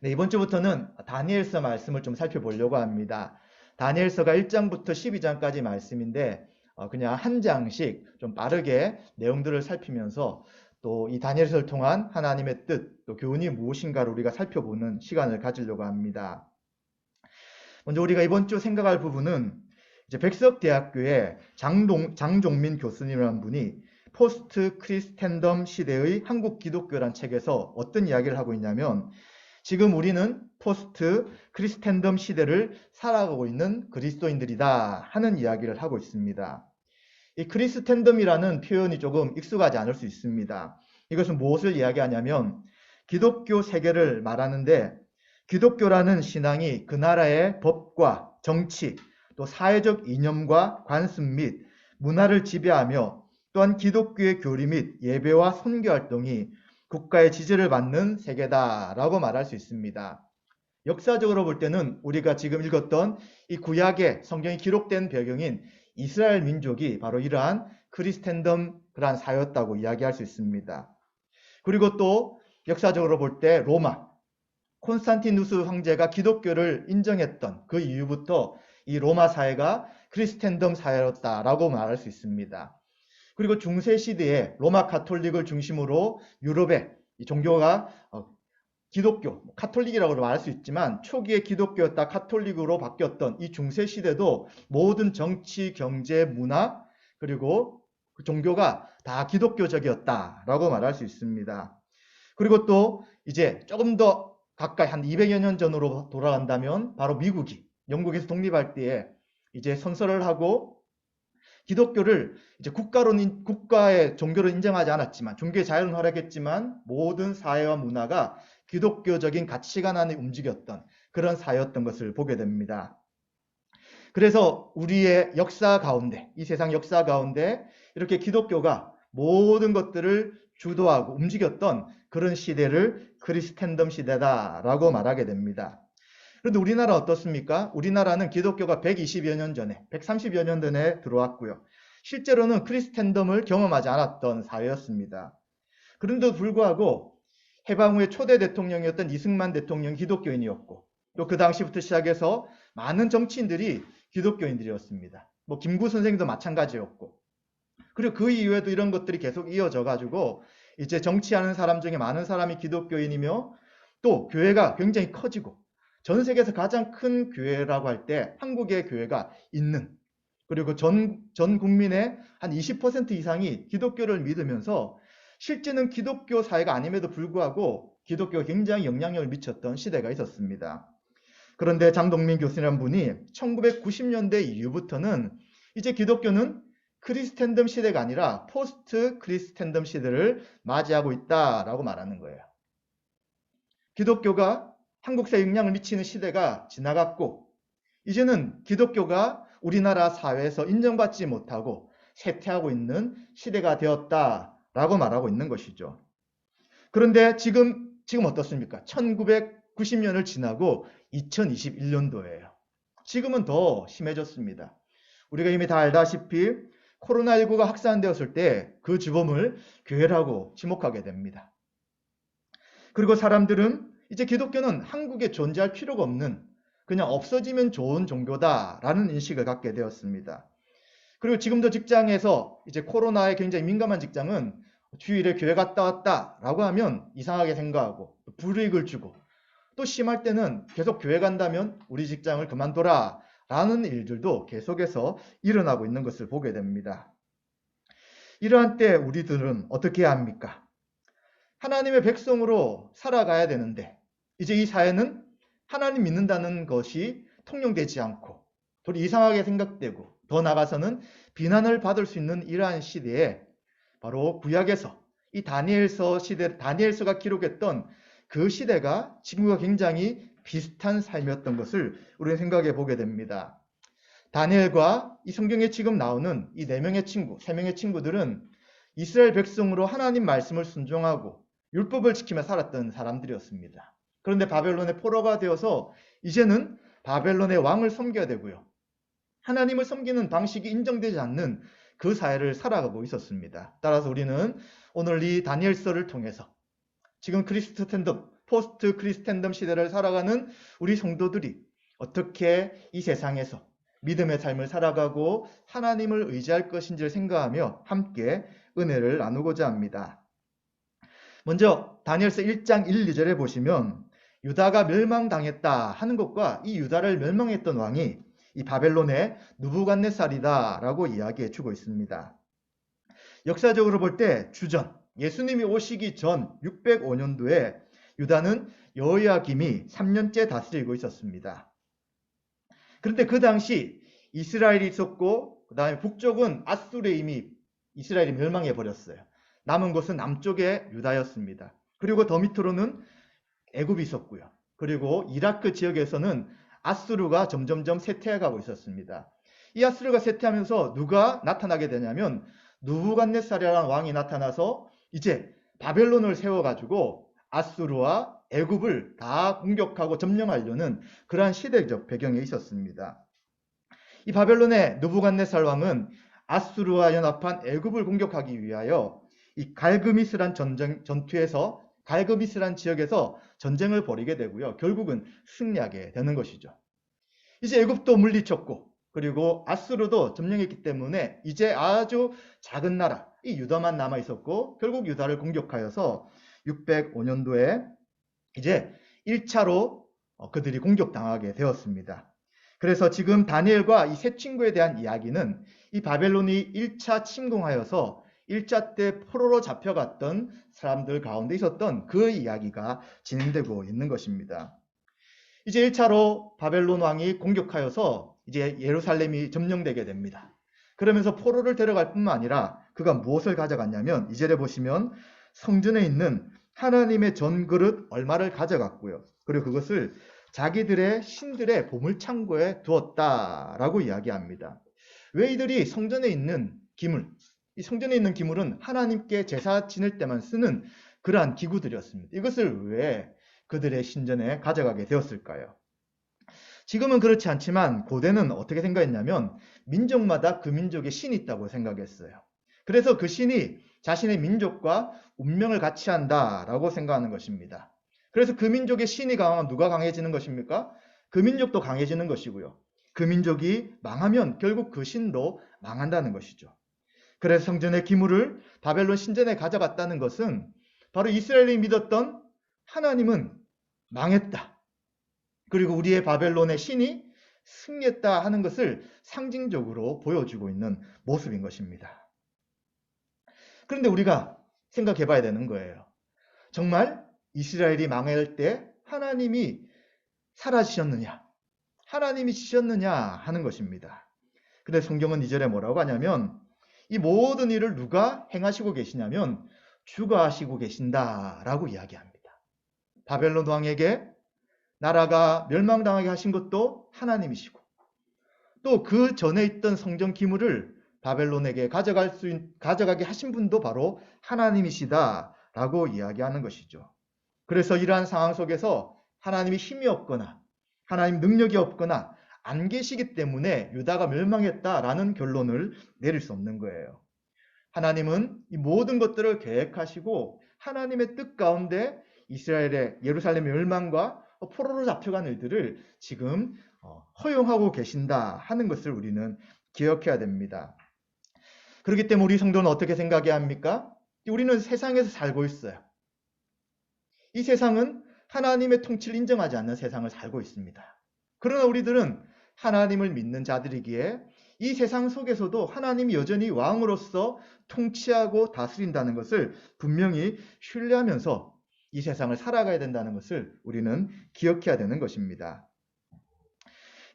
네, 이번 주부터는 다니엘서 말씀을 좀 살펴보려고 합니다. 다니엘서가 1장부터 12장까지 말씀인데 그냥 한 장씩 좀 빠르게 내용들을 살피면서 또 이 다니엘서를 통한 하나님의 뜻, 또 교훈이 무엇인가를 우리가 살펴보는 시간을 가지려고 합니다. 먼저 우리가 이번 주 생각할 부분은 이제 백석대학교의 장종민 교수님이라는 분이 포스트 크리스텐덤 시대의 한국 기독교란 책에서 어떤 이야기를 하고 있냐면 지금 우리는 포스트 크리스텐덤 시대를 살아가고 있는 그리스도인들이다 하는 이야기를 하고 있습니다. 이 크리스텐덤이라는 표현이 조금 익숙하지 않을 수 있습니다. 이것은 무엇을 이야기하냐면 기독교 세계를 말하는데 기독교라는 신앙이 그 나라의 법과 정치, 또 사회적 이념과 관습 및 문화를 지배하며 또한 기독교의 교리 및 예배와 선교 활동이 국가의 지지를 받는 세계다라고 말할 수 있습니다. 역사적으로 볼 때는 우리가 지금 읽었던 이 구약의 성경이 기록된 배경인 이스라엘 민족이 바로 이러한 크리스텐덤 그러한 사회였다고 이야기할 수 있습니다. 그리고 또 역사적으로 볼 때 로마, 콘스탄티누스 황제가 기독교를 인정했던 그 이후부터 이 로마 사회가 크리스텐덤 사회였다라고 말할 수 있습니다. 그리고 중세 시대에 로마 가톨릭을 중심으로 유럽의 이 종교가 기독교, 카톨릭이라고 말할 수 있지만 초기에 기독교였다 카톨릭으로 바뀌었던 이 중세 시대도 모든 정치, 경제, 문화 그리고 그 종교가 다 기독교적이었다라고 말할 수 있습니다. 그리고 또 이제 조금 더 가까이 한 200여 년 전으로 돌아간다면 바로 미국이 영국에서 독립할 때에 이제 선서를 하고 기독교를 이제 국가의 종교로 인정하지 않았지만 종교의 자유는 허락했지만 모든 사회와 문화가 기독교적인 가치관 안에 움직였던 그런 사회였던 것을 보게 됩니다. 그래서 우리의 역사 가운데, 이 세상 역사 가운데 이렇게 기독교가 모든 것들을 주도하고 움직였던 그런 시대를 크리스텐덤 시대다라고 말하게 됩니다. 그런데 우리나라 어떻습니까? 우리나라는 기독교가 120여 년 전에, 130여 년 전에 들어왔고요. 실제로는 크리스텐덤을 경험하지 않았던 사회였습니다. 그런데도 불구하고 해방 후에 초대 대통령이었던 이승만 대통령이 기독교인이었고 또 그 당시부터 시작해서 많은 정치인들이 기독교인들이었습니다. 뭐 김구 선생도 마찬가지였고 그리고 그 이후에도 이런 것들이 계속 이어져 가지고 이제 정치하는 사람 중에 많은 사람이 기독교인이며 또 교회가 굉장히 커지고 전 세계에서 가장 큰 교회라고 할 때 한국의 교회가 있는 그리고 전 국민의 한 20% 이상이 기독교를 믿으면서 실제는 기독교 사회가 아님에도 불구하고 기독교가 굉장히 영향력을 미쳤던 시대가 있었습니다. 그런데 장동민 교수라는 분이 1990년대 이후부터는 이제 기독교는 크리스텐덤 시대가 아니라 포스트 크리스텐덤 시대를 맞이하고 있다라고 말하는 거예요. 기독교가 한국 사회에 영향을 미치는 시대가 지나갔고 이제는 기독교가 우리나라 사회에서 인정받지 못하고 쇠퇴하고 있는 시대가 되었다라고 말하고 있는 것이죠. 그런데 지금 어떻습니까? 1990년을 지나고 2021년도예요. 지금은 더 심해졌습니다. 우리가 이미 다 알다시피 코로나19가 확산되었을 때 그 주범을 교회라고 지목하게 됩니다. 그리고 사람들은 이제 기독교는 한국에 존재할 필요가 없는 그냥 없어지면 좋은 종교다라는 인식을 갖게 되었습니다. 그리고 지금도 직장에서 이제 코로나에 굉장히 민감한 직장은 주일에 교회 갔다 왔다라고 하면 이상하게 생각하고 불이익을 주고 또 심할 때는 계속 교회 간다면 우리 직장을 그만둬라 라는 일들도 계속해서 일어나고 있는 것을 보게 됩니다. 이러한 때 우리들은 어떻게 해야 합니까? 하나님의 백성으로 살아가야 되는데 이제 이 사회는 하나님 믿는다는 것이 통용되지 않고 더 이상하게 생각되고 더 나아가서는 비난을 받을 수 있는 이러한 시대에 바로 구약에서 이 다니엘서가 기록했던 그 시대가 지금과 굉장히 비슷한 삶이었던 것을 우리는 생각해 보게 됩니다. 다니엘과 이 성경에 지금 나오는 이 3명의 친구들은 이스라엘 백성으로 하나님 말씀을 순종하고 율법을 지키며 살았던 사람들이었습니다. 그런데 바벨론의 포로가 되어서 이제는 바벨론의 왕을 섬겨야 되고요. 하나님을 섬기는 방식이 인정되지 않는 그 사회를 살아가고 있었습니다. 따라서 우리는 오늘 이 다니엘서를 통해서 지금 크리스텐덤, 포스트 크리스텐덤 시대를 살아가는 우리 성도들이 어떻게 이 세상에서 믿음의 삶을 살아가고 하나님을 의지할 것인지를 생각하며 함께 은혜를 나누고자 합니다. 먼저 다니엘서 1장 1, 2절에 보시면 유다가 멸망당했다 하는 것과 이 유다를 멸망했던 왕이 이 바벨론의 느부갓네살이다 라고 이야기해 주고 있습니다. 역사적으로 볼 때 주전, 예수님이 오시기 전 605년도에 유다는 여호야김이 3년째 다스리고 있었습니다. 그런데 그 당시 이스라엘이 있었고 그 다음에 북쪽은 아수르에 이미 이스라엘이 멸망해 버렸어요. 남은 곳은 남쪽의 유다였습니다. 그리고 더 밑으로는 애굽이 있었고요. 그리고 이라크 지역에서는 아수르가 점점점 쇠퇴해가고 있었습니다. 이 아수르가 쇠퇴하면서 누가 나타나게 되냐면 느부갓네살이라는 왕이 나타나서 이제 바벨론을 세워가지고 아수르와 애굽을 다 공격하고 점령하려는 그러한 시대적 배경에 있었습니다. 이 바벨론의 느부갓네살 왕은 아수르와 연합한 애굽을 공격하기 위하여 이 갈그미스란 전투에서 갈그미스란 지역에서 전쟁을 벌이게 되고요. 결국은 승리하게 되는 것이죠. 이제 애굽도 물리쳤고 그리고 아수르도 점령했기 때문에 이제 아주 작은 나라 이 유다만 남아 있었고 결국 유다를 공격하여서 605년도에 이제 1차로 그들이 공격당하게 되었습니다. 그래서 지금 다니엘과 이 세 친구에 대한 이야기는 이 바벨론이 1차 침공하여서 1차 때 포로로 잡혀갔던 사람들 가운데 있었던 그 이야기가 진행되고 있는 것입니다. 이제 1차로 바벨론 왕이 공격하여서 이제 예루살렘이 점령되게 됩니다. 그러면서 포로를 데려갈 뿐만 아니라 그가 무엇을 가져갔냐면 2절에 보시면 성전에 있는 하나님의 전그릇 얼마를 가져갔고요. 그리고 그것을 자기들의 신들의 보물창고에 두었다라고 이야기합니다. 왜 이들이 성전에 있는 기물, 이 성전에 있는 기물은 하나님께 제사 지낼 때만 쓰는 그러한 기구들이었습니다. 이것을 왜 그들의 신전에 가져가게 되었을까요? 지금은 그렇지 않지만 고대는 어떻게 생각했냐면 민족마다 그 민족의 신이 있다고 생각했어요. 그래서 그 신이 자신의 민족과 운명을 같이 한다라고 생각하는 것입니다. 그래서 그 민족의 신이 강하면 누가 강해지는 것입니까? 그 민족도 강해지는 것이고요. 그 민족이 망하면 결국 그 신도 망한다는 것이죠. 그래서 성전의 기물을 바벨론 신전에 가져갔다는 것은 바로 이스라엘이 믿었던 하나님은 망했다. 그리고 우리의 바벨론의 신이 승리했다 하는 것을 상징적으로 보여주고 있는 모습인 것입니다. 그런데 우리가 생각해 봐야 되는 거예요. 정말 이스라엘이 망할 때 하나님이 사라지셨느냐? 하나님이 지셨느냐 하는 것입니다. 근데 성경은 2절에 뭐라고 하냐면 이 모든 일을 누가 행하시고 계시냐면 주가 하시고 계신다라고 이야기합니다. 바벨론 왕에게 나라가 멸망당하게 하신 것도 하나님이시고 또 그 전에 있던 성전 기물을 바벨론에게 가져가게 하신 분도 바로 하나님이시다라고 이야기하는 것이죠. 그래서 이러한 상황 속에서 하나님이 힘이 없거나 하나님 능력이 없거나 안 계시기 때문에 유다가 멸망했다라는 결론을 내릴 수 없는 거예요. 하나님은 이 모든 것들을 계획하시고 하나님의 뜻 가운데 이스라엘의 예루살렘 멸망과 포로로 잡혀간 일들을 지금 허용하고 계신다 하는 것을 우리는 기억해야 됩니다. 그렇기 때문에 우리 성도는 어떻게 생각해야 합니까? 우리는 세상에서 살고 있어요. 이 세상은 하나님의 통치를 인정하지 않는 세상을 살고 있습니다. 그러나 우리들은 하나님을 믿는 자들이기에 이 세상 속에서도 하나님이 여전히 왕으로서 통치하고 다스린다는 것을 분명히 신뢰하면서 이 세상을 살아가야 된다는 것을 우리는 기억해야 되는 것입니다.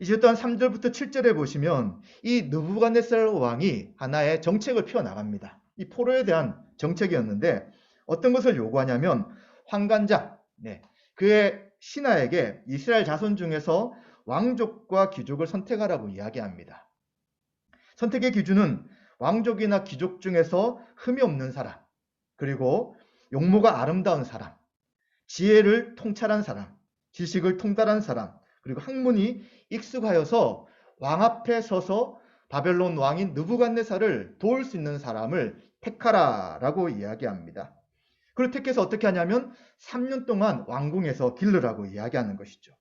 이제 또한 3절부터 7절에 보시면 이 느부갓네살 왕이 하나의 정책을 펴나갑니다. 이 포로에 대한 정책이었는데 어떤 것을 요구하냐면 환관장, 그의 신하에게 이스라엘 자손 중에서 왕족과 귀족을 선택하라고 이야기합니다. 선택의 기준은 왕족이나 귀족 중에서 흠이 없는 사람, 그리고 용모가 아름다운 사람, 지혜를 통찰한 사람, 지식을 통달한 사람, 그리고 학문이 익숙하여서 왕 앞에 서서 바벨론 왕인 느부갓네살을 도울 수 있는 사람을 택하라라고 이야기합니다. 그걸 택해서 어떻게 하냐면 3년 동안 왕궁에서 기르라고 이야기하는 것이죠.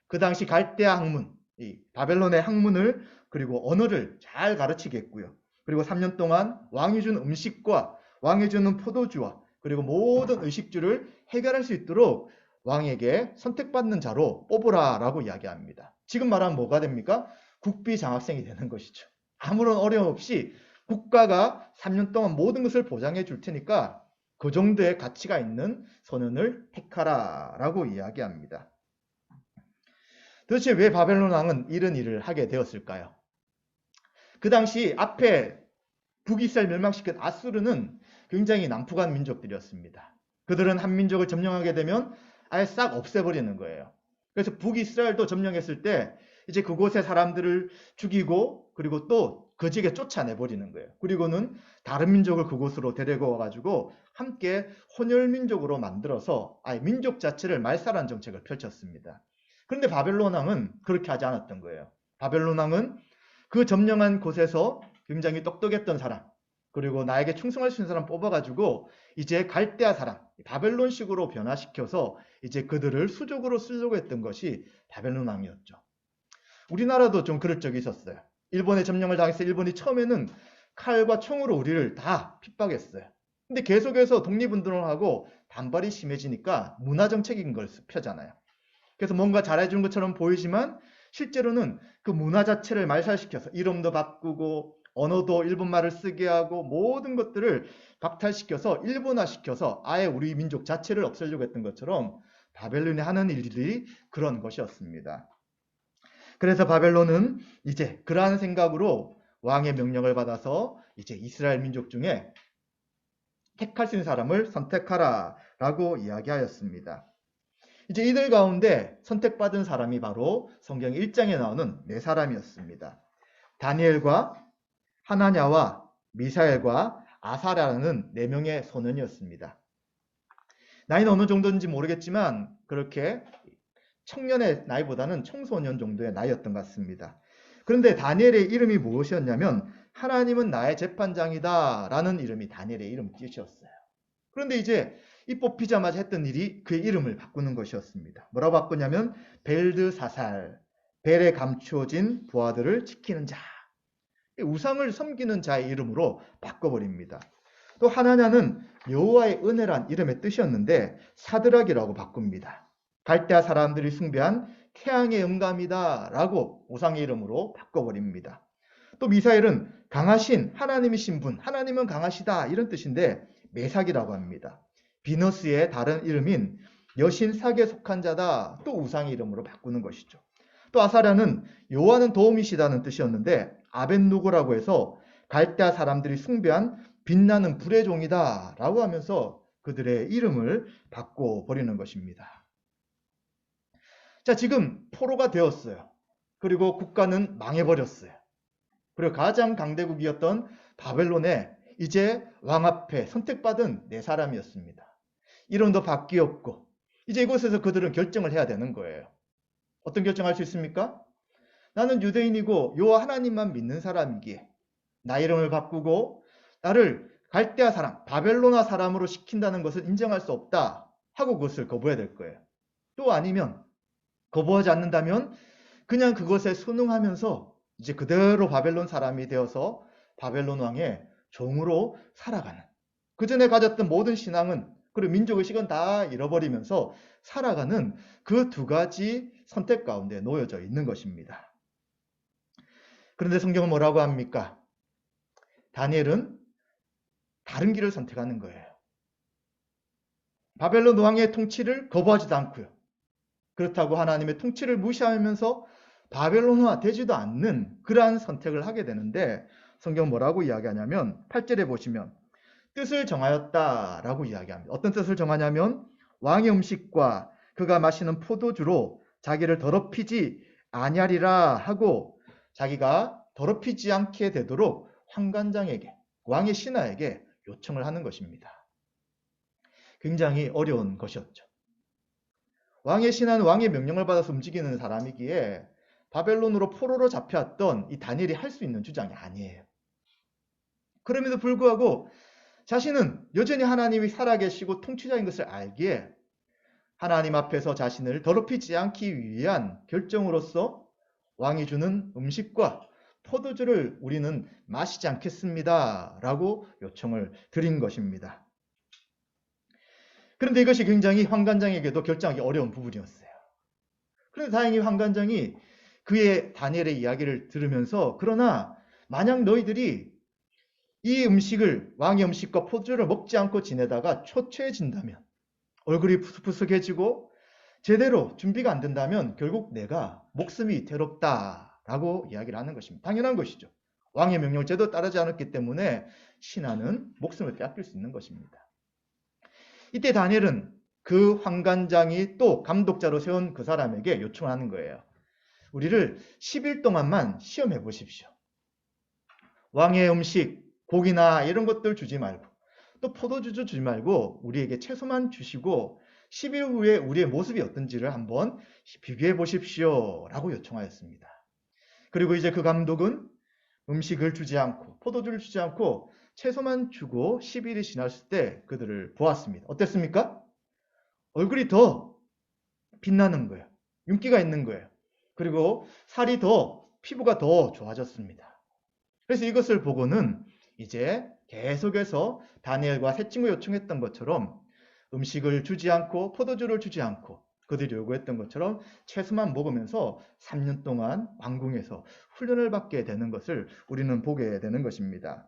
그 당시 갈대아 학문, 이 바벨론의 학문을 그리고 언어를 잘 가르치겠고요. 그리고 3년 동안 왕이 준 음식과 왕이 주는 포도주와 그리고 모든 의식주를 해결할 수 있도록 왕에게 선택받는 자로 뽑으라라고 이야기합니다. 지금 말하면 뭐가 됩니까? 국비 장학생이 되는 것이죠. 아무런 어려움 없이 국가가 3년 동안 모든 것을 보장해 줄 테니까 그 정도의 가치가 있는 소년을 택하라라고 이야기합니다. 도대체 왜 바벨론 왕은 이런 일을 하게 되었을까요? 그 당시 앞에 북이스라엘 멸망시킨 아수르는 굉장히 난폭한 민족들이었습니다. 그들은 한 민족을 점령하게 되면 아예 싹 없애버리는 거예요. 그래서 북이스라엘도 점령했을 때 이제 그곳의 사람들을 죽이고 그리고 또 그 지역에 쫓아내버리는 거예요. 그리고는 다른 민족을 그곳으로 데리고 와가지고 함께 혼혈민족으로 만들어서 아예 민족 자체를 말살하는 정책을 펼쳤습니다. 그런데 바벨론 왕은 그렇게 하지 않았던 거예요. 바벨론 왕은 그 점령한 곳에서 굉장히 똑똑했던 사람, 그리고 나에게 충성할 수 있는 사람 뽑아가지고 이제 갈대아 사람, 바벨론식으로 변화시켜서 이제 그들을 수족으로 쓰려고 했던 것이 바벨론 왕이었죠. 우리나라도 좀 그럴 적이 있었어요. 일본에 점령을 당해서 일본이 처음에는 칼과 총으로 우리를 다 핍박했어요. 근데 계속해서 독립운동을 하고 반발이 심해지니까 문화정책인 걸 펴잖아요. 그래서 뭔가 잘해준 것처럼 보이지만 실제로는 그 문화 자체를 말살시켜서 이름도 바꾸고 언어도 일본말을 쓰게 하고 모든 것들을 박탈시켜서 일본화시켜서 아예 우리 민족 자체를 없애려고 했던 것처럼 바벨론이 하는 일들이 그런 것이었습니다. 그래서 바벨론은 이제 그러한 생각으로 왕의 명령을 받아서 이제 이스라엘 민족 중에 택할 수 있는 사람을 선택하라 라고 이야기하였습니다. 이제 이들 가운데 선택받은 사람이 바로 성경 1장에 나오는 네 사람이었습니다. 다니엘과 하나냐와 미사엘과 아사랴라는 네 명의 소년이었습니다. 나이는 어느 정도인지 모르겠지만 그렇게 청년의 나이보다는 청소년 정도의 나이였던 것 같습니다. 그런데 다니엘의 이름이 무엇이었냐면 하나님은 나의 재판장이다 라는 이름이 다니엘의 이름 뜻이었어요. 그런데 이제 이 뽑히자마자 했던 일이 그의 이름을 바꾸는 것이었습니다. 뭐라고 바꾸냐면 벨드사살, 벨에 감추어진 부하들을 지키는 자, 우상을 섬기는 자의 이름으로 바꿔버립니다. 또 하나냐는 여호와의 은혜란 이름의 뜻이었는데 사드락이라고 바꿉니다. 갈대아 사람들이 숭배한 태양의 영감이다 라고 우상의 이름으로 바꿔버립니다. 또 미사엘은 강하신 하나님이신 분, 하나님은 강하시다 이런 뜻인데 메삭이라고 합니다. 비너스의 다른 이름인 여신 사계에 속한 자다, 또 우상의 이름으로 바꾸는 것이죠. 또 아사랴는 여호와는 도움이시다는 뜻이었는데 아벤누고라고 해서 갈대아 사람들이 숭배한 빛나는 불의 종이다 라고 하면서 그들의 이름을 바꿔버리는 것입니다. 자, 지금 포로가 되었어요. 그리고 국가는 망해버렸어요. 그리고 가장 강대국이었던 바벨론에 이제 왕 앞에 선택받은 네 사람이었습니다. 이름도 바뀌었고 이제 이곳에서 그들은 결정을 해야 되는 거예요. 어떤 결정할 수 있습니까? 나는 유대인이고 여호와 하나님만 믿는 사람이기에 나 이름을 바꾸고 나를 갈대아 사람, 바벨로나 사람으로 시킨다는 것을 인정할 수 없다 하고 그것을 거부해야 될 거예요. 또 아니면 거부하지 않는다면 그냥 그것에 순응하면서 이제 그대로 바벨론 사람이 되어서 바벨론 왕의 종으로 살아가는, 그 전에 가졌던 모든 신앙은 그리고 민족의식은 다 잃어버리면서 살아가는 그 두 가지 선택 가운데 놓여져 있는 것입니다. 그런데 성경은 뭐라고 합니까? 다니엘은 다른 길을 선택하는 거예요. 바벨론 왕의 통치를 거부하지도 않고요. 그렇다고 하나님의 통치를 무시하면서 바벨론화 되지도 않는 그러한 선택을 하게 되는데 성경 뭐라고 이야기하냐면 8절에 보시면 뜻을 정하였다라고 이야기합니다. 어떤 뜻을 정하냐면 왕의 음식과 그가 마시는 포도주로 자기를 더럽히지 아니하리라 하고 자기가 더럽히지 않게 되도록 환관장에게, 왕의 신하에게 요청을 하는 것입니다. 굉장히 어려운 것이었죠. 왕의 신하는 왕의 명령을 받아서 움직이는 사람이기에 바벨론으로 포로로 잡혀왔던 이 다니엘이 할 수 있는 주장이 아니에요. 그럼에도 불구하고 자신은 여전히 하나님이 살아계시고 통치자인 것을 알기에 하나님 앞에서 자신을 더럽히지 않기 위한 결정으로서 왕이 주는 음식과 포도주를 우리는 마시지 않겠습니다. 라고 요청을 드린 것입니다. 그런데 이것이 굉장히 환관장에게도 결정하기 어려운 부분이었어요. 그런데 다행히 환관장이 그의 다니엘의 이야기를 들으면서 그러나 만약 너희들이 이 음식을 왕의 음식과 포도주를 먹지 않고 지내다가 초췌해진다면 얼굴이 푸석푸석해지고 제대로 준비가 안 된다면 결국 내가 목숨이 위태롭다라고 이야기를 하는 것입니다. 당연한 것이죠. 왕의 명령을 제대로 따르지 않았기 때문에 신하는 목숨을 빼앗길 수 있는 것입니다. 이때 다니엘은 그 환관장이 또 감독자로 세운 그 사람에게 요청을 하는 거예요. 우리를 10일 동안만 시험해 보십시오. 왕의 음식, 고기나 이런 것들 주지 말고 또 포도주도 주지 말고 우리에게 채소만 주시고 10일 후에 우리의 모습이 어떤지를 한번 비교해 보십시오 라고 요청하였습니다. 그리고 이제 그 감독은 음식을 주지 않고 포도주를 주지 않고 채소만 주고 10일이 지났을 때 그들을 보았습니다. 어땠습니까? 얼굴이 더 빛나는 거예요. 윤기가 있는 거예요. 그리고 살이 더, 피부가 더 좋아졌습니다. 그래서 이것을 보고는 이제 계속해서 다니엘과 세 친구 요청했던 것처럼 음식을 주지 않고 포도주를 주지 않고 그들이 요구했던 것처럼 채소만 먹으면서 3년 동안 왕궁에서 훈련을 받게 되는 것을 우리는 보게 되는 것입니다.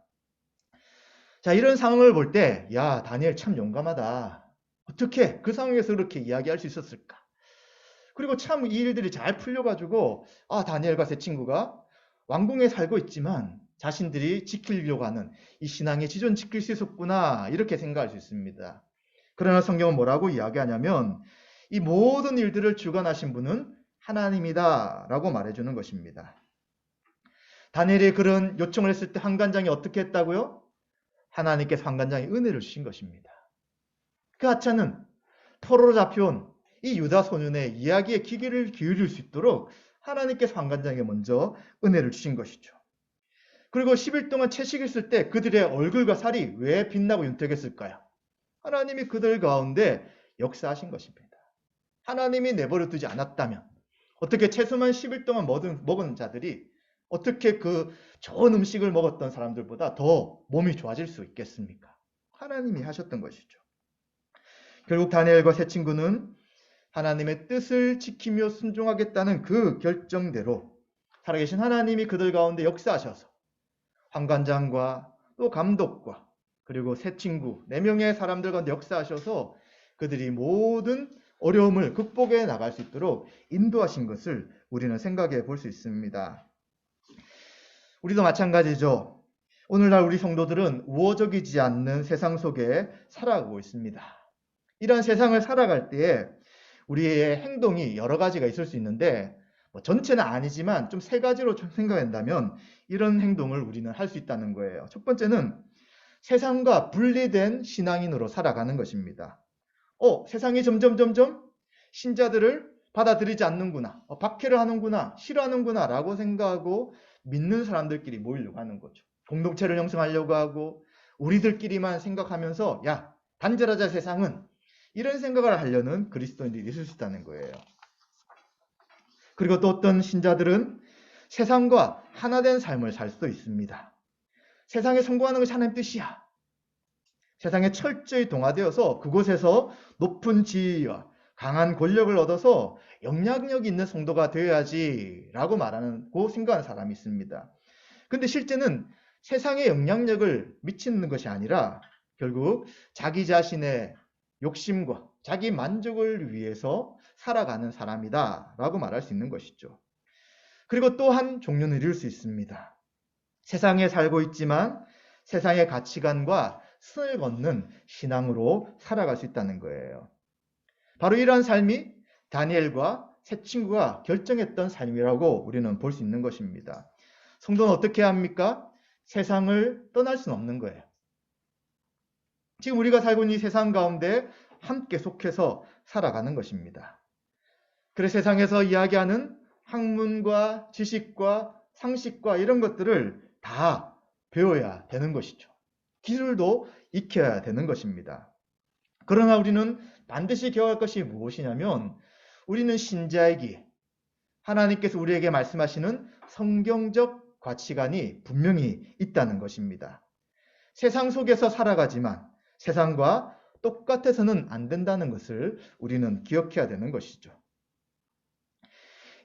자, 이런 상황을 볼 때, 야, 다니엘 참 용감하다. 어떻게 그 상황에서 그렇게 이야기할 수 있었을까? 그리고 참 이 일들이 잘 풀려가지고, 다니엘과 세 친구가 왕궁에 살고 있지만 자신들이 지키려고 하는 이 신앙의 지존 지킬 수 있었구나. 이렇게 생각할 수 있습니다. 그러나 성경은 뭐라고 이야기하냐면, 이 모든 일들을 주관하신 분은 하나님이다. 라고 말해주는 것입니다. 다니엘이 그런 요청을 했을 때 환관장이 어떻게 했다고요? 하나님께서 환관장에 은혜를 주신 것입니다. 그 하찮은 포로로 잡혀온 이 유다 소년의 이야기에 귀를 기울일 수 있도록 하나님께서 환관장에 먼저 은혜를 주신 것이죠. 그리고 10일 동안 채식했을 때 그들의 얼굴과 살이 왜 빛나고 윤택했을까요? 하나님이 그들 가운데 역사하신 것입니다. 하나님이 내버려 두지 않았다면 어떻게 채소만 10일 동안 먹은 자들이 어떻게 그 좋은 음식을 먹었던 사람들보다 더 몸이 좋아질 수 있겠습니까? 하나님이 하셨던 것이죠. 결국 다니엘과 세 친구는 하나님의 뜻을 지키며 순종하겠다는 그 결정대로 살아계신 하나님이 그들 가운데 역사하셔서 환관장과 또 감독과 그리고 세 친구 4명의 사람들 가운데 역사하셔서 그들이 모든 어려움을 극복해 나갈 수 있도록 인도하신 것을 우리는 생각해 볼 수 있습니다. 우리도 마찬가지죠. 오늘날 우리 성도들은 우호적이지 않는 세상 속에 살아가고 있습니다. 이런 세상을 살아갈 때에 우리의 행동이 여러 가지가 있을 수 있는데 전체는 아니지만 좀 3가지로 생각한다면 이런 행동을 우리는 할 수 있다는 거예요. 첫 번째는 세상과 분리된 신앙인으로 살아가는 것입니다. 세상이 점점 신자들을 받아들이지 않는구나, 박해를 하는구나, 싫어하는구나 라고 생각하고 믿는 사람들끼리 모이려고 하는 거죠. 공동체를 형성하려고 하고 우리들끼리만 생각하면서 야, 단절하자 세상은, 이런 생각을 하려는 그리스도인들이 있을 수 있다는 거예요. 그리고 또 어떤 신자들은 세상과 하나된 삶을 살 수도 있습니다. 세상에 성공하는 것이 하나님 뜻이야. 세상에 철저히 동화되어서 그곳에서 높은 지위와 강한 권력을 얻어서 영향력 있는 성도가 되어야지 라고 말하고 생각하는 사람이 있습니다. 근데 실제는 세상에 영향력을 미치는 것이 아니라 결국 자기 자신의 욕심과 자기 만족을 위해서 살아가는 사람이다 라고 말할 수 있는 것이죠. 그리고 또 한 종류는 이룰 수 있습니다. 세상에 살고 있지만 세상의 가치관과 선을 걷는 신앙으로 살아갈 수 있다는 거예요. 바로 이러한 삶이 다니엘과 세 친구가 결정했던 삶이라고 우리는 볼 수 있는 것입니다. 성도는 어떻게 합니까? 세상을 떠날 수는 없는 거예요. 지금 우리가 살고 있는 이 세상 가운데 함께 속해서 살아가는 것입니다. 그래서 세상에서 이야기하는 학문과 지식과 상식과 이런 것들을 다 배워야 되는 것이죠. 기술도 익혀야 되는 것입니다. 그러나 우리는 반드시 기억할 것이 무엇이냐면 우리는 신자이기에 하나님께서 우리에게 말씀하시는 성경적 가치관이 분명히 있다는 것입니다. 세상 속에서 살아가지만 세상과 똑같아서는 안 된다는 것을 우리는 기억해야 되는 것이죠.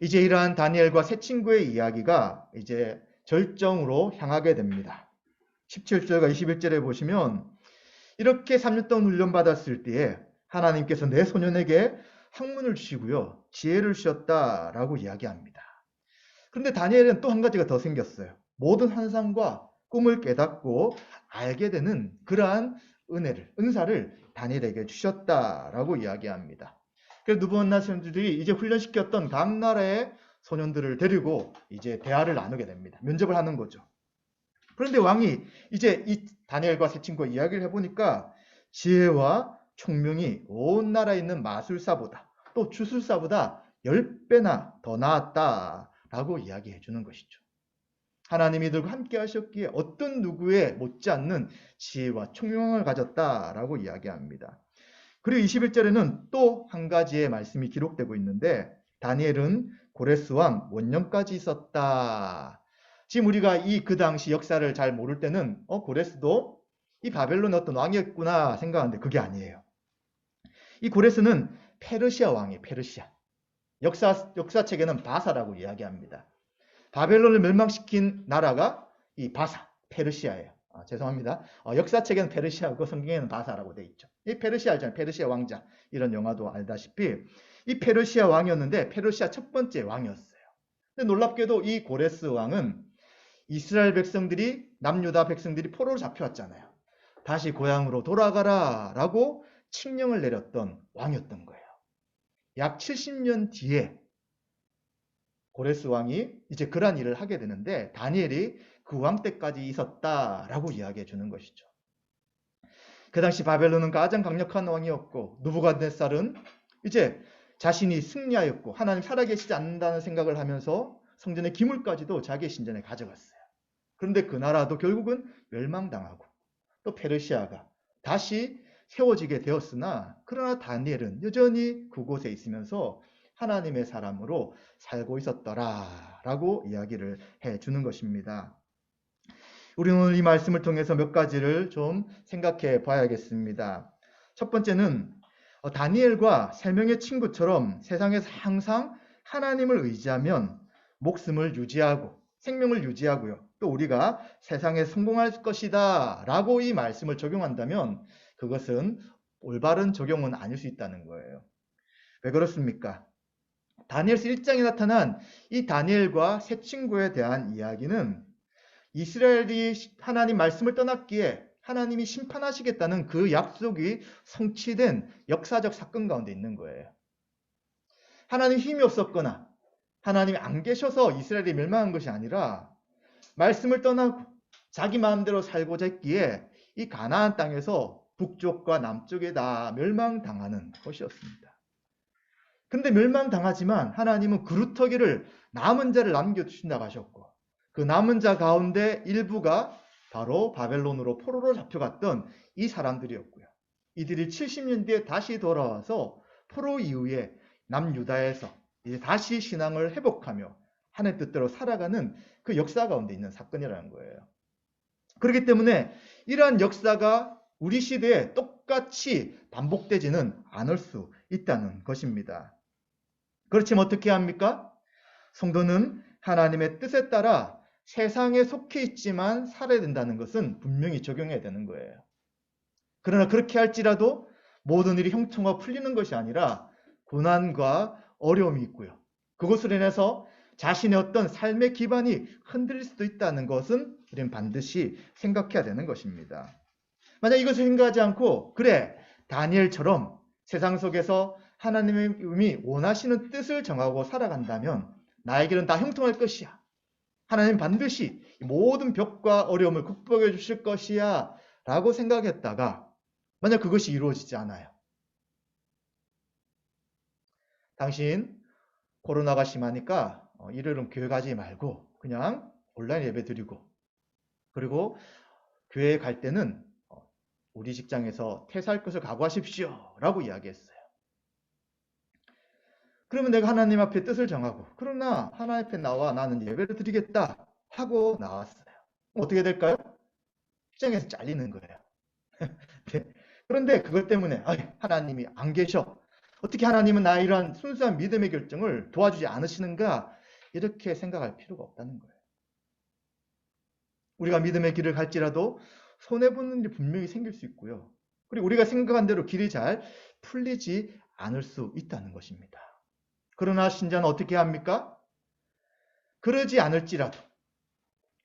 이제 이러한 다니엘과 세 친구의 이야기가 이제 절정으로 향하게 됩니다. 17절과 21절에 보시면 이렇게 3년 동안 훈련받았을 때에 하나님께서 내 소년에게 학문을 주시고요. 지혜를 주셨다라고 이야기합니다. 그런데 다니엘은 또 한 가지가 더 생겼어요. 모든 환상과 꿈을 깨닫고 알게 되는 그러한 은사를 다니엘에게 주셨다라고 이야기합니다. 그래서 느부갓네살들이 이제 훈련시켰던 각 나라의 소년들을 데리고 이제 대화를 나누게 됩니다. 면접을 하는 거죠. 그런데 왕이 이제 이 다니엘과 세 친구와 이야기를 해보니까 지혜와 총명이 온 나라에 있는 마술사보다 또 주술사보다 10배나 더 나았다라고 이야기해 주는 것이죠. 하나님이 이들과 함께 하셨기에 어떤 누구에 못지않는 지혜와 총명을 가졌다라고 이야기합니다. 그리고 21절에는 또 한 가지의 말씀이 기록되고 있는데 다니엘은 고레스 왕 원년까지 있었다. 지금 우리가 그 당시 역사를 잘 모를 때는 고레스도 이 바벨론의 어떤 왕이었구나 생각하는데 그게 아니에요. 이 고레스는 페르시아 왕이에요. 페르시아. 역사책에는 바사라고 이야기합니다. 바벨론을 멸망시킨 나라가 이 바사, 페르시아예요. 죄송합니다. 역사책에는 페르시아고 성경에는 바사라고 되어 있죠. 이 페르시아 알잖아요. 페르시아 왕자. 이런 영화도 알다시피 이 페르시아 왕이었는데 페르시아 첫 번째 왕이었어요. 근데 놀랍게도 이 고레스 왕은 이스라엘 백성들이 남유다 백성들이 포로로 잡혀왔잖아요. 다시 고향으로 돌아가라 라고 칙령을 내렸던 왕이었던 거예요. 약 70년 뒤에 고레스 왕이 이제 그러한 일을 하게 되는데 다니엘이 그 왕 때까지 있었다라고 이야기해 주는 것이죠. 그 당시 바벨론은 가장 강력한 왕이었고 느부갓네살은 이제 자신이 승리하였고 하나님 살아계시지 않는다는 생각을 하면서 성전의 기물까지도 자기의 신전에 가져갔어요. 그런데 그 나라도 결국은 멸망당하고 또 페르시아가 다시 세워지게 되었으나 그러나 다니엘은 여전히 그곳에 있으면서 하나님의 사람으로 살고 있었더라라고 이야기를 해주는 것입니다. 우리는 오늘 이 말씀을 통해서 몇 가지를 좀 생각해 봐야겠습니다. 첫 번째는 다니엘과 세 명의 친구처럼 세상에서 항상 하나님을 의지하면 목숨을 유지하고 생명을 유지하고요. 또 우리가 세상에 성공할 것이다 라고 이 말씀을 적용한다면 그것은 올바른 적용은 아닐 수 있다는 거예요. 왜 그렇습니까? 다니엘서 1장에 나타난 이 다니엘과 세 친구에 대한 이야기는 이스라엘이 하나님 말씀을 떠났기에 하나님이 심판하시겠다는 그 약속이 성취된 역사적 사건 가운데 있는 거예요. 하나님 힘이 없었거나 하나님이 안 계셔서 이스라엘이 멸망한 것이 아니라 말씀을 떠나고 자기 마음대로 살고자 했기에 이 가나안 땅에서 북쪽과 남쪽에 다 멸망당하는 것이었습니다. 근데 멸망당하지만 하나님은 그루터기를 남은 자를 남겨주신다고 하셨고 그 남은 자 가운데 일부가 바로 바벨론으로 포로로 잡혀갔던 이 사람들이었고요. 이들이 70년 뒤에 다시 돌아와서 포로 이후에 남유다에서 이제 다시 신앙을 회복하며 하나님 뜻대로 살아가는 그 역사 가운데 있는 사건이라는 거예요. 그렇기 때문에 이러한 역사가 우리 시대에 똑같이 반복되지는 않을 수 있다는 것입니다. 그렇지만 어떻게 합니까? 성도는 하나님의 뜻에 따라 세상에 속해 있지만 살아야 된다는 것은 분명히 적용해야 되는 거예요. 그러나 그렇게 할지라도 모든 일이 형통하고 풀리는 것이 아니라 고난과 어려움이 있고요. 그것으로 인해서 자신의 어떤 삶의 기반이 흔들릴 수도 있다는 것은 우리는 반드시 생각해야 되는 것입니다. 만약 이것을 생각하지 않고 그래 다니엘처럼 세상 속에서 하나님이 원하시는 뜻을 정하고 살아간다면 나에게는 다 형통할 것이야. 하나님 반드시 모든 벽과 어려움을 극복해 주실 것이야 라고 생각했다가 만약 그것이 이루어지지 않아요. 당신 코로나가 심하니까 일요일은 교회 가지 말고 그냥 온라인 예배 드리고 그리고 교회에 갈 때는 우리 직장에서 퇴사할 것을 각오하십시오 라고 이야기했어요. 그러면 내가 하나님 앞에 뜻을 정하고 그러나 하나님 앞에 나와 나는 예배를 드리겠다 하고 나왔어요. 어떻게 될까요? 직장에서 잘리는 거예요. 네. 그런데 그것 때문에 하나님이 안 계셔. 어떻게 하나님은 나의 이러한 순수한 믿음의 결정을 도와주지 않으시는가? 이렇게 생각할 필요가 없다는 거예요. 우리가 믿음의 길을 갈지라도 손해보는 일이 분명히 생길 수 있고요. 그리고 우리가 생각한 대로 길이 잘 풀리지 않을 수 있다는 것입니다. 그러나 신자는 어떻게 합니까? 그러지 않을지라도,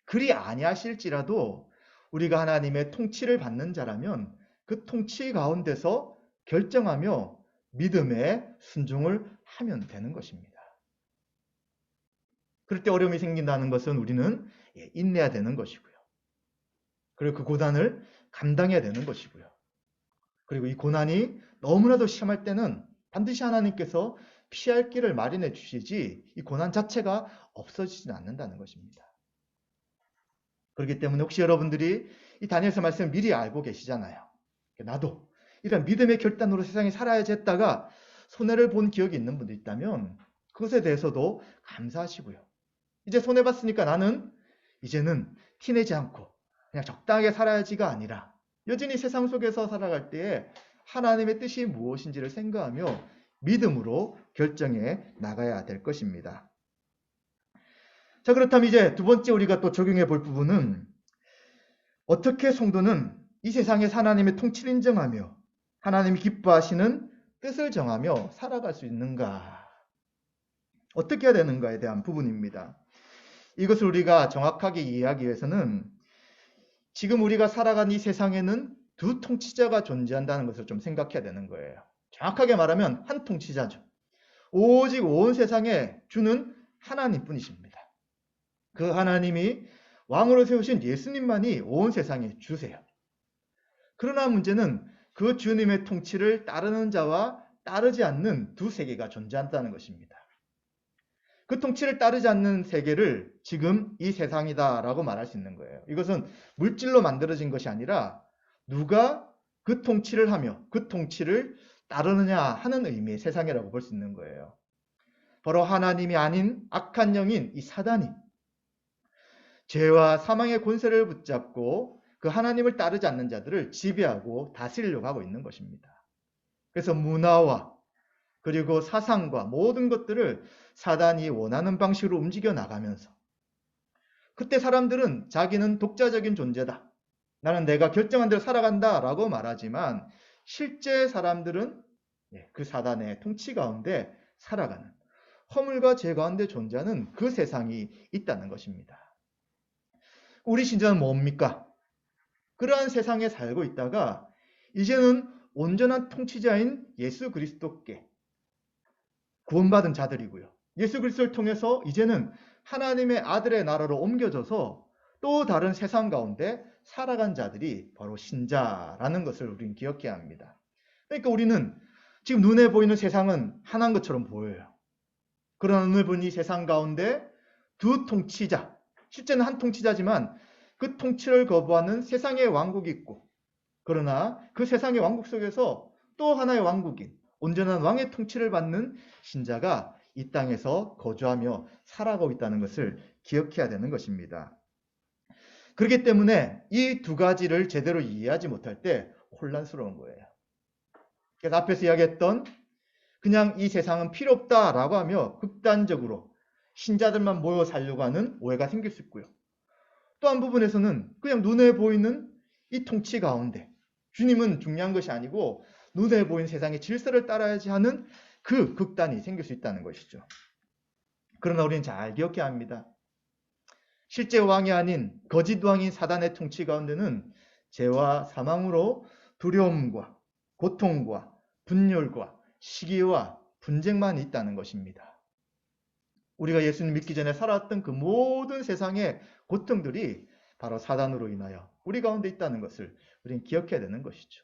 그리 아니하실지라도 우리가 하나님의 통치를 받는 자라면 그 통치 가운데서 결정하며 믿음의 순종을 하면 되는 것입니다. 그럴 때 어려움이 생긴다는 것은 우리는 인내해야 되는 것이고요. 그리고 그 고난을 감당해야 되는 것이고요. 그리고 이 고난이 너무나도 심할 때는 반드시 하나님께서 피할 길을 마련해 주시지 이 고난 자체가 없어지지는 않는다는 것입니다. 그렇기 때문에 혹시 여러분들이 이 다니엘서 말씀을 미리 알고 계시잖아요. 나도 이런 믿음의 결단으로 세상에 살아야지 했다가 손해를 본 기억이 있는 분도 있다면 그것에 대해서도 감사하시고요. 이제 손해봤으니까 나는 이제는 티내지 않고 그냥 적당하게 살아야지가 아니라 여전히 세상 속에서 살아갈 때에 하나님의 뜻이 무엇인지를 생각하며 믿음으로 결정해 나가야 될 것입니다. 자, 그렇다면 이제 두 번째 우리가 또 적용해 볼 부분은 어떻게 성도는 이 세상에서 하나님의 통치를 인정하며 하나님이 기뻐하시는 뜻을 정하며 살아갈 수 있는가? 어떻게 해야 되는가에 대한 부분입니다. 이것을 우리가 정확하게 이해하기 위해서는 지금 우리가 살아가는 이 세상에는 두 통치자가 존재한다는 것을 좀 생각해야 되는 거예요. 정확하게 말하면 한 통치자죠. 오직 온 세상에 주는 하나님뿐이십니다. 그 하나님이 왕으로 세우신 예수님만이 온 세상에 주세요. 그러나 문제는 그 주님의 통치를 따르는 자와 따르지 않는 두 세계가 존재한다는 것입니다. 그 통치를 따르지 않는 세계를 지금 이 세상이다라고 말할 수 있는 거예요. 이것은 물질로 만들어진 것이 아니라 누가 그 통치를 하며 그 통치를 따르느냐 하는 의미의 세상이라고 볼 수 있는 거예요. 바로 하나님이 아닌 악한 영인 이 사단이 죄와 사망의 권세를 붙잡고 그 하나님을 따르지 않는 자들을 지배하고 다스리려고 하고 있는 것입니다. 그래서 문화와 그리고 사상과 모든 것들을 사단이 원하는 방식으로 움직여 나가면서 그때 사람들은 자기는 독자적인 존재다. 나는 내가 결정한 대로 살아간다 라고 말하지만 실제 사람들은 그 사단의 통치 가운데 살아가는 허물과 죄 가운데 존재하는 그 세상이 있다는 것입니다. 우리 신자는 뭡니까? 그러한 세상에 살고 있다가 이제는 온전한 통치자인 예수 그리스도께 구원받은 자들이고요. 예수 그리스도를 통해서 이제는 하나님의 아들의 나라로 옮겨져서 또 다른 세상 가운데 살아간 자들이 바로 신자라는 것을 우리는 기억해야 합니다. 그러니까 우리는 지금 눈에 보이는 세상은 하나인 것처럼 보여요. 그러나 눈에 보이는 이 세상 가운데 두 통치자, 실제는 한 통치자지만 그 통치를 거부하는 세상의 왕국이 있고 그러나 그 세상의 왕국 속에서 또 하나의 왕국인 온전한 왕의 통치를 받는 신자가 이 땅에서 거주하며 살아가고 있다는 것을 기억해야 되는 것입니다. 그렇기 때문에 이 두 가지를 제대로 이해하지 못할 때 혼란스러운 거예요. 그래서 앞에서 이야기했던 그냥 이 세상은 필요 없다라고 하며 극단적으로 신자들만 모여 살려고 하는 오해가 생길 수 있고요. 또 한 부분에서는 그냥 눈에 보이는 이 통치 가운데 주님은 중요한 것이 아니고 눈에 보이는 세상의 질서를 따라야지 하는 그 극단이 생길 수 있다는 것이죠. 그러나 우리는 잘 기억해야 합니다. 실제 왕이 아닌 거짓 왕인 사단의 통치 가운데는 죄와 사망으로 두려움과 고통과 분열과 시기와 분쟁만 있다는 것입니다. 우리가 예수님 믿기 전에 살아왔던 그 모든 세상의 고통들이 바로 사단으로 인하여 우리 가운데 있다는 것을 우리는 기억해야 되는 것이죠.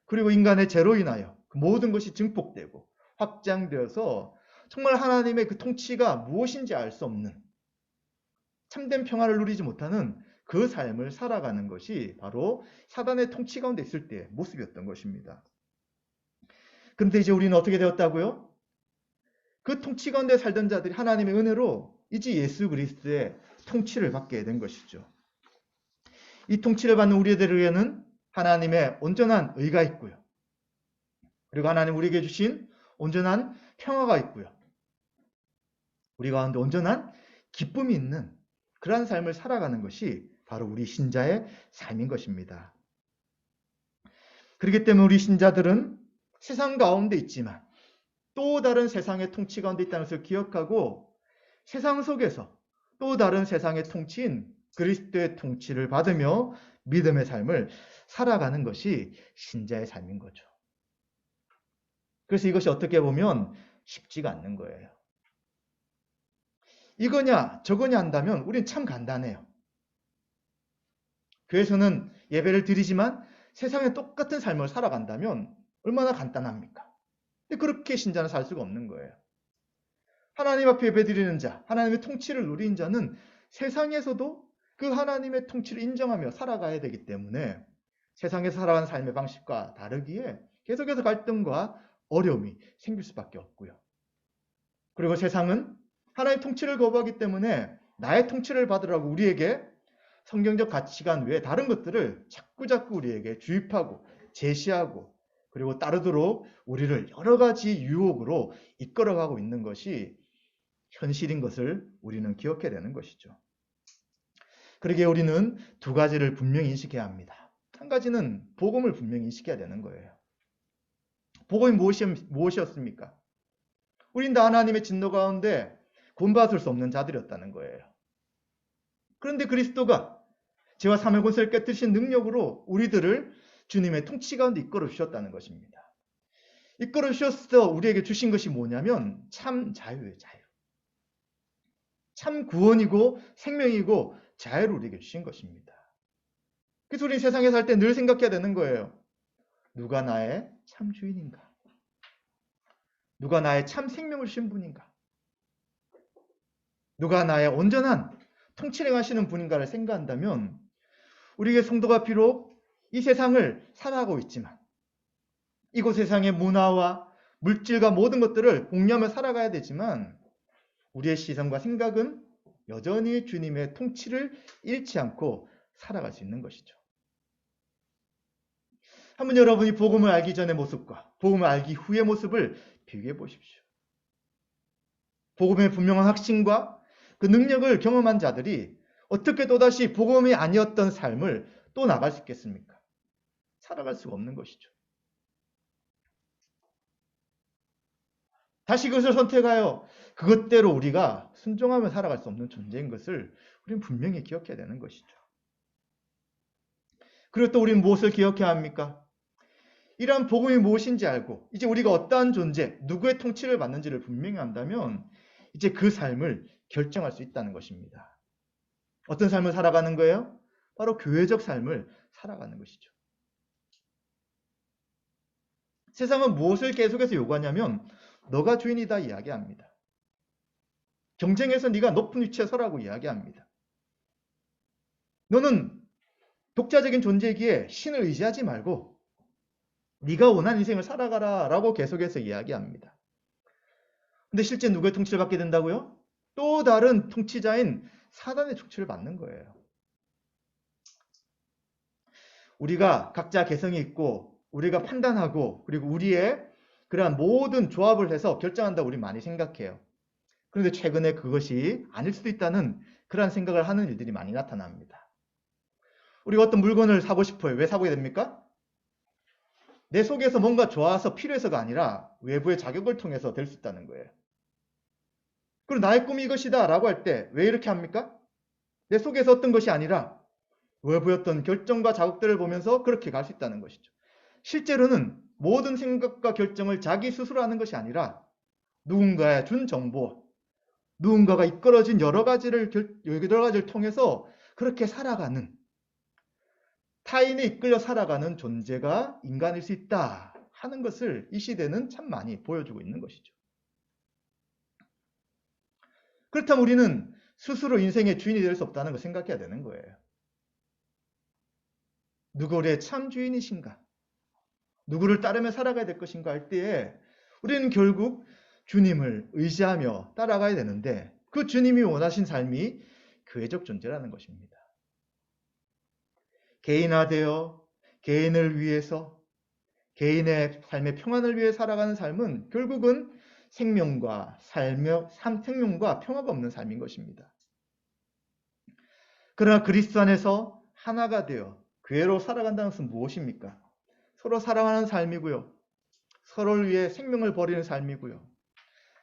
그리고 인간의 죄로 인하여 그 모든 것이 증폭되고 확장되어서 정말 하나님의 그 통치가 무엇인지 알 수 없는 참된 평화를 누리지 못하는 그 삶을 살아가는 것이 바로 사단의 통치 가운데 있을 때의 모습이었던 것입니다. 그런데 이제 우리는 어떻게 되었다고요? 그 통치 가운데 살던 자들이 하나님의 은혜로 이제 예수 그리스도의 통치를 받게 된 것이죠. 이 통치를 받는 우리들에게는 하나님의 온전한 의가 있고요. 그리고 하나님 우리에게 주신 온전한 평화가 있고요. 우리 가운데 온전한 기쁨이 있는 그러한 삶을 살아가는 것이 바로 우리 신자의 삶인 것입니다. 그렇기 때문에 우리 신자들은 세상 가운데 있지만 또 다른 세상의 통치 가운데 있다는 것을 기억하고 세상 속에서 또 다른 세상의 통치인 그리스도의 통치를 받으며 믿음의 삶을 살아가는 것이 신자의 삶인 거죠. 그래서 이것이 어떻게 보면 쉽지가 않는 거예요. 이거냐 저거냐 한다면 우린 참 간단해요. 교회에서는 예배를 드리지만 세상에 똑같은 삶을 살아간다면 얼마나 간단합니까? 근데 그렇게 신자는 살 수가 없는 거예요. 하나님 앞에 예배드리는 자, 하나님의 통치를 누린 자는 세상에서도 그 하나님의 통치를 인정하며 살아가야 되기 때문에 세상에서 살아가는 삶의 방식과 다르기에 계속해서 갈등과 어려움이 생길 수밖에 없고요. 그리고 세상은 하나님의 통치를 거부하기 때문에 나의 통치를 받으라고 우리에게 성경적 가치관 외에 다른 것들을 자꾸자꾸 우리에게 주입하고 제시하고 그리고 따르도록 우리를 여러 가지 유혹으로 이끌어가고 있는 것이 현실인 것을 우리는 기억해야 되는 것이죠. 그러기에 우리는 두 가지를 분명히 인식해야 합니다. 한 가지는 복음을 분명히 인식해야 되는 거예요. 복음이 무엇이었습니까? 우린 다 하나님의 진노 가운데 구원받을 수 없는 자들이었다는 거예요. 그런데 그리스도가 죄와 사망의 권세를 깨뜨리신 능력으로 우리들을 주님의 통치 가운데 이끌어 주셨다는 것입니다. 이끌어 주셔서 우리에게 주신 것이 뭐냐면 참 자유예요. 자유. 참 구원이고 생명이고 자유를 우리에게 주신 것입니다. 그래서 우리는 세상에 살 때 늘 생각해야 되는 거예요. 누가 나의 참 주인인가? 누가 나의 참 생명을 주신 분인가? 누가 나의 온전한 통치를 하시는 분인가를 생각한다면 우리의 성도가 비록 이 세상을 살아가고 있지만 이곳 세상의 문화와 물질과 모든 것들을 공유하며 살아가야 되지만 우리의 시선과 생각은 여전히 주님의 통치를 잃지 않고 살아갈 수 있는 것이죠. 한번 여러분이 복음을 알기 전의 모습과 복음을 알기 후의 모습을 비교해 보십시오. 복음의 분명한 확신과 그 능력을 경험한 자들이 어떻게 또다시 복음이 아니었던 삶을 또 나갈 수 있겠습니까? 살아갈 수가 없는 것이죠. 다시 그것을 선택하여 그것대로 우리가 순종하며 살아갈 수 없는 존재인 것을 우리는 분명히 기억해야 되는 것이죠. 그리고 또 우리는 무엇을 기억해야 합니까? 이러한 복음이 무엇인지 알고 이제 우리가 어떠한 존재, 누구의 통치를 받는지를 분명히 안다면 이제 그 삶을 결정할 수 있다는 것입니다. 어떤 삶을 살아가는 거예요? 바로 교회적 삶을 살아가는 것이죠. 세상은 무엇을 계속해서 요구하냐면 너가 주인이다 이야기합니다. 경쟁에서 네가 높은 위치에 서라고 이야기합니다. 너는 독자적인 존재이기에 신을 의지하지 말고 네가 원하는 인생을 살아가라 라고 계속해서 이야기합니다. 근데 실제 누구의 통치를 받게 된다고요? 또 다른 통치자인 사단의 통치를 받는 거예요. 우리가 각자 개성이 있고 우리가 판단하고 그리고 우리의 그러한 모든 조합을 해서 결정한다고 우리 많이 생각해요. 그런데 최근에 그것이 아닐 수도 있다는 그러한 생각을 하는 일들이 많이 나타납니다. 우리가 어떤 물건을 사고 싶어요. 왜 사게 됩니까? 내 속에서 뭔가 좋아서 필요해서가 아니라 외부의 자격을 통해서 될 수 있다는 거예요. 그리고 나의 꿈이 이것이다 라고 할 때 왜 이렇게 합니까? 내 속에서 어떤 것이 아니라 외부의 어떤 결정과 자극들을 보면서 그렇게 갈 수 있다는 것이죠. 실제로는 모든 생각과 결정을 자기 스스로 하는 것이 아니라 누군가의 준 정보, 누군가가 이끌어진 여러 가지를 통해서 그렇게 살아가는 타인에 이끌려 살아가는 존재가 인간일 수 있다 하는 것을 이 시대는 참 많이 보여주고 있는 것이죠. 그렇다면 우리는 스스로 인생의 주인이 될 수 없다는 걸 생각해야 되는 거예요. 누가 우리의 참 주인이신가? 누구를 따르며 살아가야 될 것인가 할 때에 우리는 결국 주님을 의지하며 따라가야 되는데 그 주님이 원하신 삶이 교회적 존재라는 것입니다. 개인화되어 개인을 위해서 개인의 삶의 평안을 위해 살아가는 삶은 결국은 생명과 평화가 없는 삶인 것입니다. 그러나 그리스도 안에서 하나가 되어 교회로 살아간다는 것은 무엇입니까? 서로 사랑하는 삶이고요. 서로를 위해 생명을 버리는 삶이고요.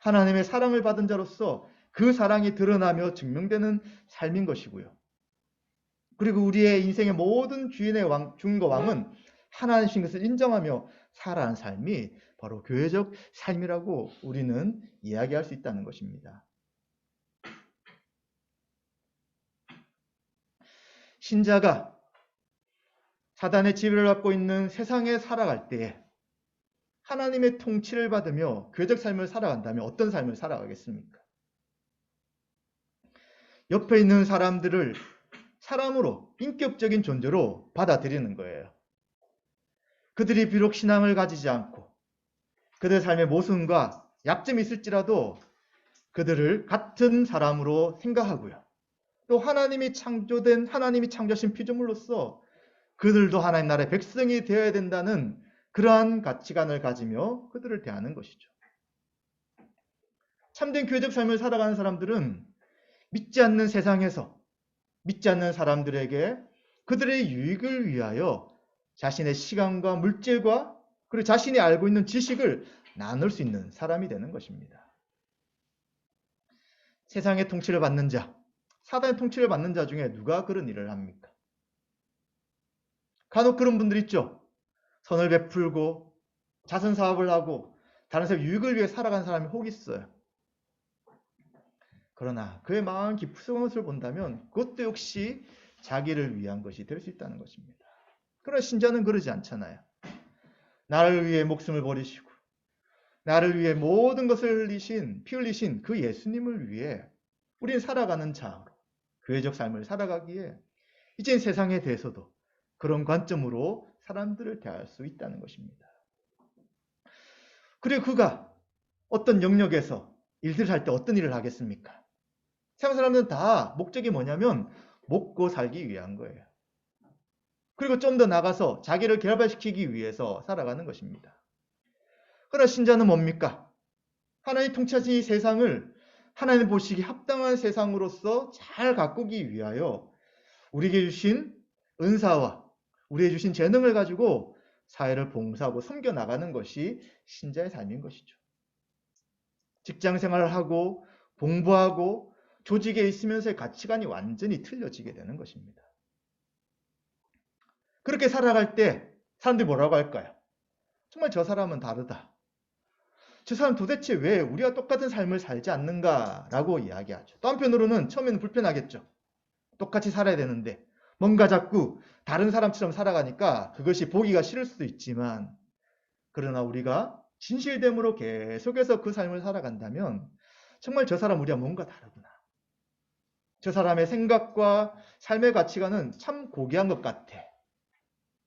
하나님의 사랑을 받은 자로서 그 사랑이 드러나며 증명되는 삶인 것이고요. 그리고 우리의 인생의 모든 주인과 왕은 하나님이신 것을 인정하며 살아가는 삶이 바로 교회적 삶이라고 우리는 이야기할 수 있다는 것입니다. 신자가 사단의 지배를 받고 있는 세상에 살아갈 때에 하나님의 통치를 받으며 교회적 삶을 살아간다면 어떤 삶을 살아가겠습니까? 옆에 있는 사람들을 사람으로 인격적인 존재로 받아들이는 거예요. 그들이 비록 신앙을 가지지 않고 그들의 삶의 모순과 약점이 있을지라도 그들을 같은 사람으로 생각하고요. 또 하나님이 창조하신 피조물로서 그들도 하나님 나라의 백성이 되어야 된다는 그러한 가치관을 가지며 그들을 대하는 것이죠. 참된 교회적 삶을 살아가는 사람들은 믿지 않는 세상에서 믿지 않는 사람들에게 그들의 유익을 위하여 자신의 시간과 물질과 그리고 자신이 알고 있는 지식을 나눌 수 있는 사람이 되는 것입니다. 세상의 통치를 받는 자, 사단의 통치를 받는 자 중에 누가 그런 일을 합니까? 간혹 그런 분들 있죠. 선을 베풀고 자선 사업을 하고 다른 사람의 유익을 위해 살아가는 사람이 혹 있어요. 그러나 그의 마음 깊은 것을 본다면 그것도 역시 자기를 위한 것이 될 수 있다는 것입니다. 그러나 신자는 그러지 않잖아요. 나를 위해 목숨을 버리시고 나를 위해 모든 것을 피 흘리신 그 예수님을 위해 우리는 살아가는 자로 교회적 삶을 살아가기에 이젠 세상에 대해서도 그런 관점으로 사람들을 대할 수 있다는 것입니다. 그리고 그가 어떤 영역에서 일들을 할 때 어떤 일을 하겠습니까? 세상 사람들은 다 목적이 뭐냐면 먹고 살기 위한 거예요. 그리고 좀 더 나가서 자기를 개발시키기 위해서 살아가는 것입니다. 그러나 신자는 뭡니까? 하나님 통치하신 이 세상을 하나님 보시기 합당한 세상으로서 잘 가꾸기 위하여 우리에게 주신 은사와 우리에게 주신 재능을 가지고 사회를 봉사하고 섬겨나가는 것이 신자의 삶인 것이죠. 직장 생활을 하고 공부하고 조직에 있으면서의 가치관이 완전히 틀려지게 되는 것입니다. 그렇게 살아갈 때 사람들이 뭐라고 할까요? 정말 저 사람은 다르다. 저 사람 도대체 왜 우리와 똑같은 삶을 살지 않는가라고 이야기하죠. 또 한편으로는 처음에는 불편하겠죠. 똑같이 살아야 되는데 뭔가 자꾸 다른 사람처럼 살아가니까 그것이 보기가 싫을 수도 있지만 그러나 우리가 진실됨으로 계속해서 그 삶을 살아간다면 정말 저 사람 우리와 뭔가 다르구나. 저 사람의 생각과 삶의 가치관은 참 고귀한 것 같아.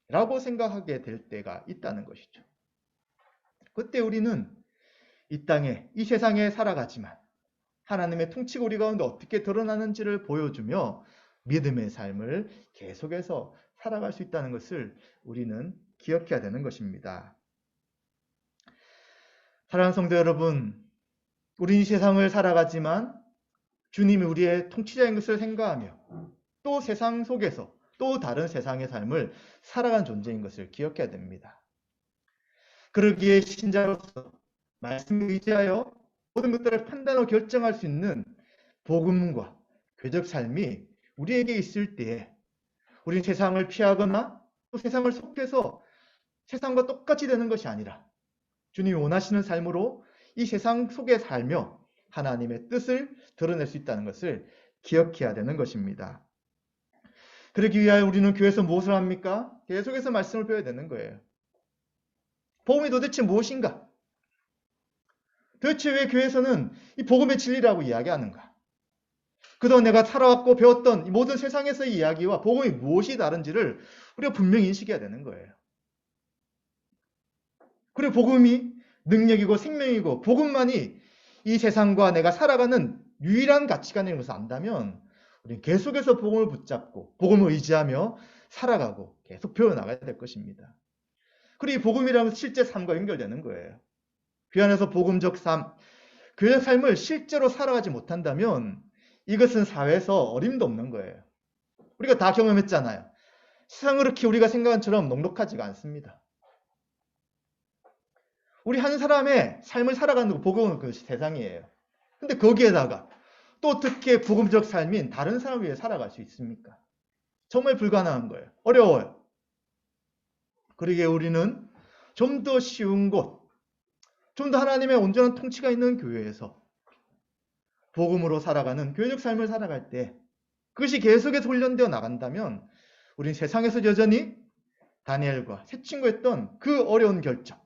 라고 생각하게 될 때가 있다는 것이죠. 그때 우리는 이 땅에, 이 세상에 살아가지만 하나님의 통치가 우리 가운데 어떻게 드러나는지를 보여주며 믿음의 삶을 계속해서 살아갈 수 있다는 것을 우리는 기억해야 되는 것입니다. 사랑하는 성도 여러분, 우리 이 세상을 살아가지만 주님이 우리의 통치자인 것을 생각하며 또 세상 속에서 또 다른 세상의 삶을 살아가는 존재인 것을 기억해야 됩니다. 그러기에 신자로서 말씀을 의지하여 모든 것들을 판단하고 결정할 수 있는 복음과 교적 삶이 우리에게 있을 때에 우리는 세상을 피하거나 또 세상을 속해서 세상과 똑같이 되는 것이 아니라 주님이 원하시는 삶으로 이 세상 속에 살며 하나님의 뜻을 드러낼 수 있다는 것을 기억해야 되는 것입니다. 그러기 위하여 우리는 교회에서 무엇을 합니까? 계속해서 말씀을 배워야 되는 거예요. 복음이 도대체 무엇인가? 도대체 왜 교회에서는 이 복음의 진리라고 이야기하는가? 그동안 내가 살아왔고 배웠던 이 모든 세상에서의 이야기와 복음이 무엇이 다른지를 우리가 분명히 인식해야 되는 거예요. 그리고 복음이 능력이고 생명이고 복음만이 이 세상과 내가 살아가는 유일한 가치관인 것을 안다면 우리는 계속해서 복음을 붙잡고 복음을 의지하며 살아가고 계속 배워나가야 될 것입니다. 그리고 이 복음이라는 것은 실제 삶과 연결되는 거예요. 그 안에서 복음적 삶, 교회적 삶을 실제로 살아가지 못한다면 이것은 사회에서 어림도 없는 거예요. 우리가 다 경험했잖아요. 세상은 그렇게 우리가 생각한 처럼 녹록하지가 않습니다. 우리 한 사람의 삶을 살아가는 거 복음은 그 세상이에요. 근데 거기에다가 또 어떻게 복음적 삶인 다른 사람 위해 살아갈 수 있습니까? 정말 불가능한 거예요. 어려워요. 그러기에 우리는 좀 더 쉬운 곳, 좀 더 하나님의 온전한 통치가 있는 교회에서 복음으로 살아가는 교회적 삶을 살아갈 때 그것이 계속해서 훈련되어 나간다면 우리는 세상에서 여전히 다니엘과 새 친구 했던 그 어려운 결정,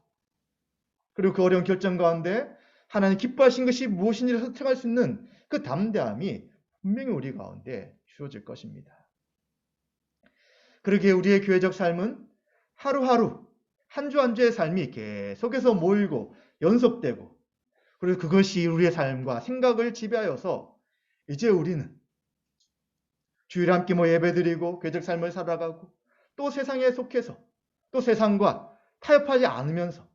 그리고 그 어려운 결정 가운데 하나님 기뻐하신 것이 무엇인지를 선택할 수 있는 그 담대함이 분명히 우리 가운데 주어질 것입니다. 그러기에 우리의 교회적 삶은 하루하루 한 주 한 주의 삶이 계속해서 모이고 연속되고 그리고 그것이 우리의 삶과 생각을 지배하여서 이제 우리는 주일에 함께 예배드리고 교회적 삶을 살아가고 또 세상에 속해서 또 세상과 타협하지 않으면서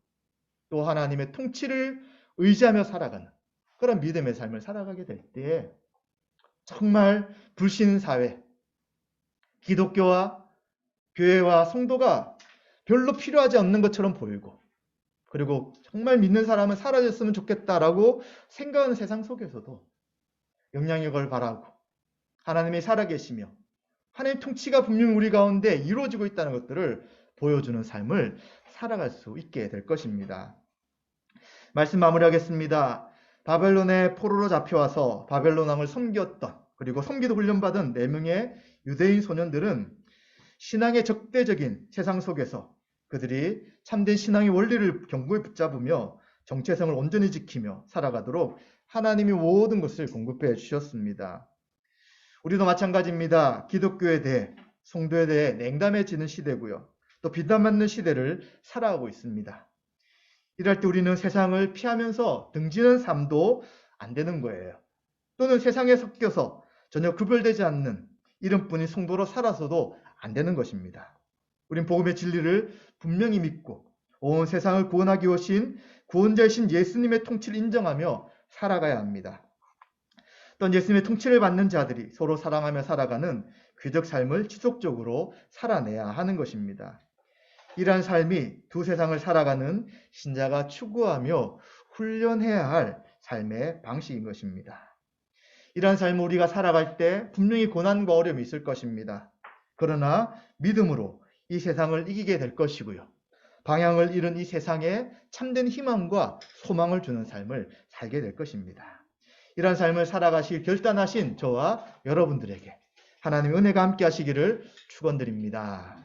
또 하나님의 통치를 의지하며 살아가는 그런 믿음의 삶을 살아가게 될 때 정말 불신사회, 기독교와 교회와 성도가 별로 필요하지 않는 것처럼 보이고 그리고 정말 믿는 사람은 사라졌으면 좋겠다라고 생각하는 세상 속에서도 영향력을 바라고 하나님이 살아계시며 하나님의 통치가 분명히 우리 가운데 이루어지고 있다는 것들을 보여주는 삶을 살아갈 수 있게 될 것입니다. 말씀 마무리하겠습니다. 바벨론의 포로로 잡혀와서 바벨론 왕을 섬겼던 그리고 섬기도 훈련받은 4명의 유대인 소년들은 신앙의 적대적인 세상 속에서 그들이 참된 신앙의 원리를 견고히 붙잡으며 정체성을 온전히 지키며 살아가도록 하나님이 모든 것을 공급해 주셨습니다. 우리도 마찬가지입니다. 기독교에 대해 성도에 대해 냉담해지는 시대고요. 또 비난받는 시대를 살아가고 있습니다. 이럴 때 우리는 세상을 피하면서 등지는 삶도 안 되는 거예요. 또는 세상에 섞여서 전혀 구별되지 않는 이름뿐인 성도로 살아서도 안 되는 것입니다. 우린 복음의 진리를 분명히 믿고 온 세상을 구원하기 오신 구원자이신 예수님의 통치를 인정하며 살아가야 합니다. 또한 예수님의 통치를 받는 자들이 서로 사랑하며 살아가는 교회적 삶을 지속적으로 살아내야 하는 것입니다. 이러한 삶이 두 세상을 살아가는 신자가 추구하며 훈련해야 할 삶의 방식인 것입니다. 이러한 삶을 우리가 살아갈 때 분명히 고난과 어려움이 있을 것입니다. 그러나 믿음으로 이 세상을 이기게 될 것이고요. 방향을 잃은 이 세상에 참된 희망과 소망을 주는 삶을 살게 될 것입니다. 이러한 삶을 살아가실 결단하신 저와 여러분들에게 하나님의 은혜가 함께 하시기를 축원드립니다.